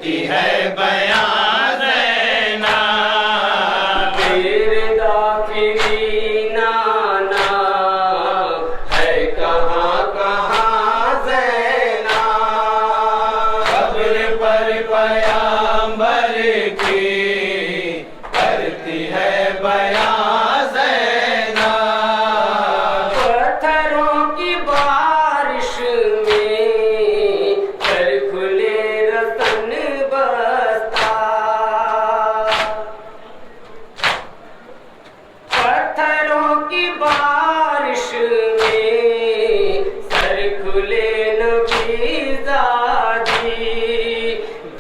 करती है बयां ज़ैनब। फिर दाखिली नाना है कहाँ कहाँ ज़ैनब। कब्र पर पैगंबर की करती है बयां ज़ैनब। पत्थरों की बारिश में कर खुले रतन बस्ता। पत्थरों की बारिश में सर खुले नबीज़ादी।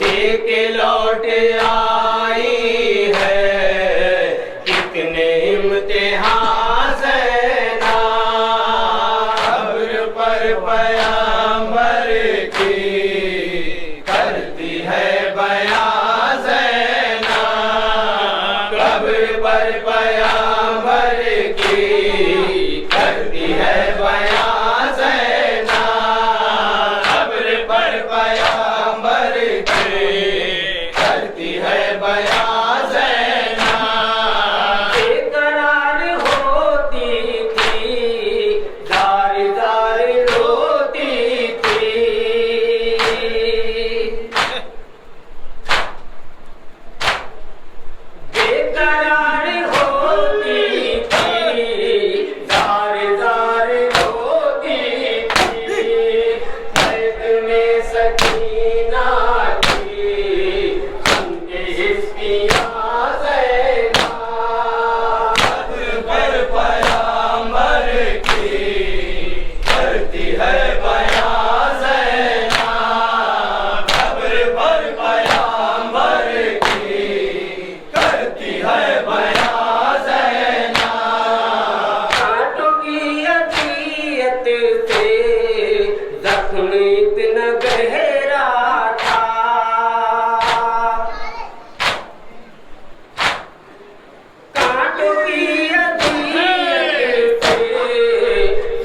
देख के लौट आई है कितने इम्तिहान ज़ैनब। कब्र पर पैगंबर की करती है बयां ज़ैनब। कब्र पर पैगंबर की करती है बयां ज़ैनब। कब्र पर पैगंबर की करती है बयां ज़ैनब। बेकरार होती थी, जार जार रोती थी। बेकरार होती थी, जार जार रोती थी। दर्द में सकीना थी, सुनके इसकी ज़ैनब। कब्र पर पैगंबर की करती है बयां ज़ैनब। कब्र पर पैगंबर की करती है बयां ज़ैनब। कांटों की अज़ियत से जख्म इतना गहरा था। कांटों की अज़ियत से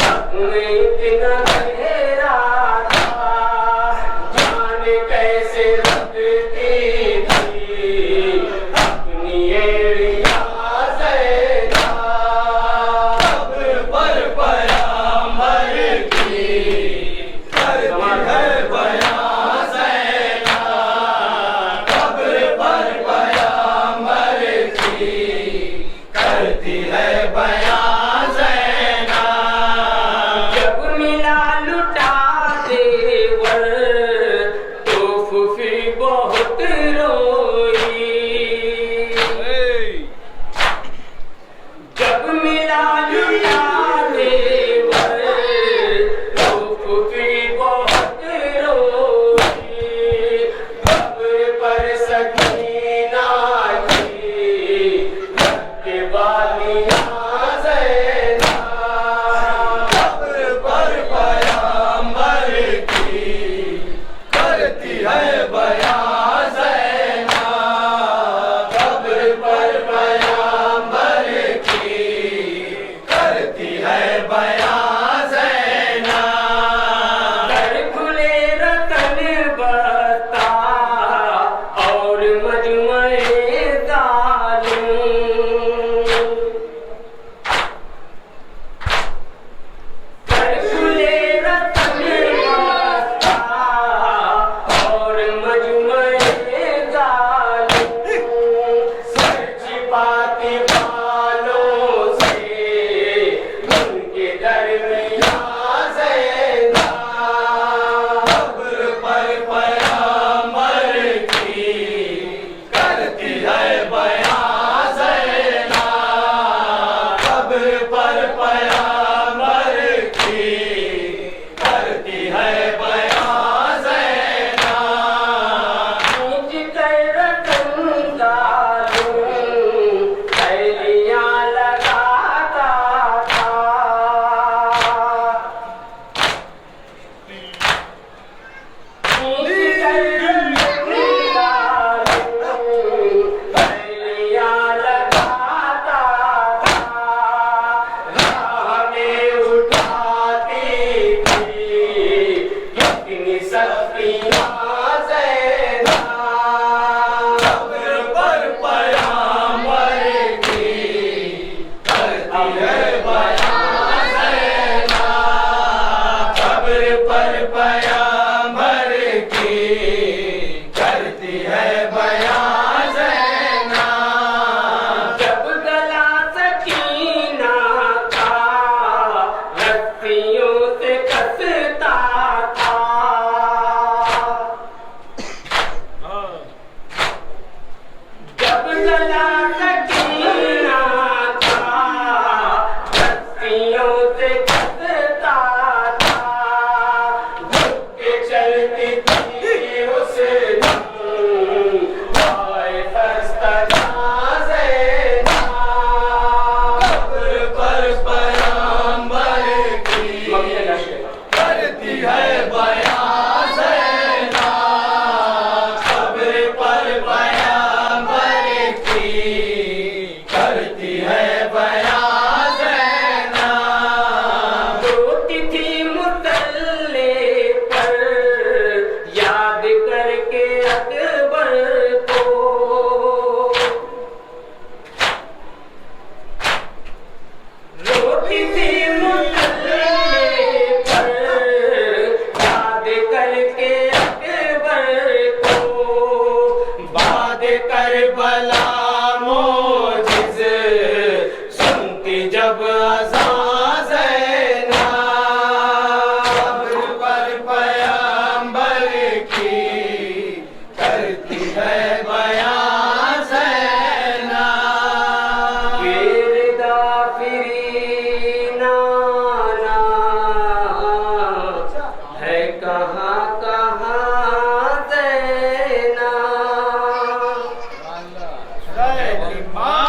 जख्म इतना गहरा था। जाने कैसे रखती थी अपनी एड़ियां ज़ैनब। कब्र पर पैगंबर की करती है बयां ज़ैनब। कब्र पर पैगंबर की करती है बयां ज़ैनब। जब मिला लुटा देवर तो फूफी बहुत रोई। जब मिला लुटा देवर तो फूफी बहुत रोई। कब्र पर सकीना की रखने वालियां ज़ैनब। कब्र पर पैगंबर की करती है बयां करती है बयां ज़ैना। जब गला सकीना का रस्सियों से कसता था, जब गला सकीना का रस्सियों से कसता था, झुक के चलती थी उस हाय खस्ता ज़ैना। कब्र पर पैगंबर की करती है बयां ज़ैना। कब्र पर पैगंबर की करती है बयां ज़ैना। रोती थी मुसल्ले पर याद करके अकबर को, रोती थी मुसल्ले पर याद करके अकबर को। बाद करबला मोजिज़ सुनती जब अज़ान ज़ैना। कब्र पर पैगंबर की करती है बयां ज़ैना। गिरदा फिरी नाना है कहाँ कहाँ ज़ैना। माँ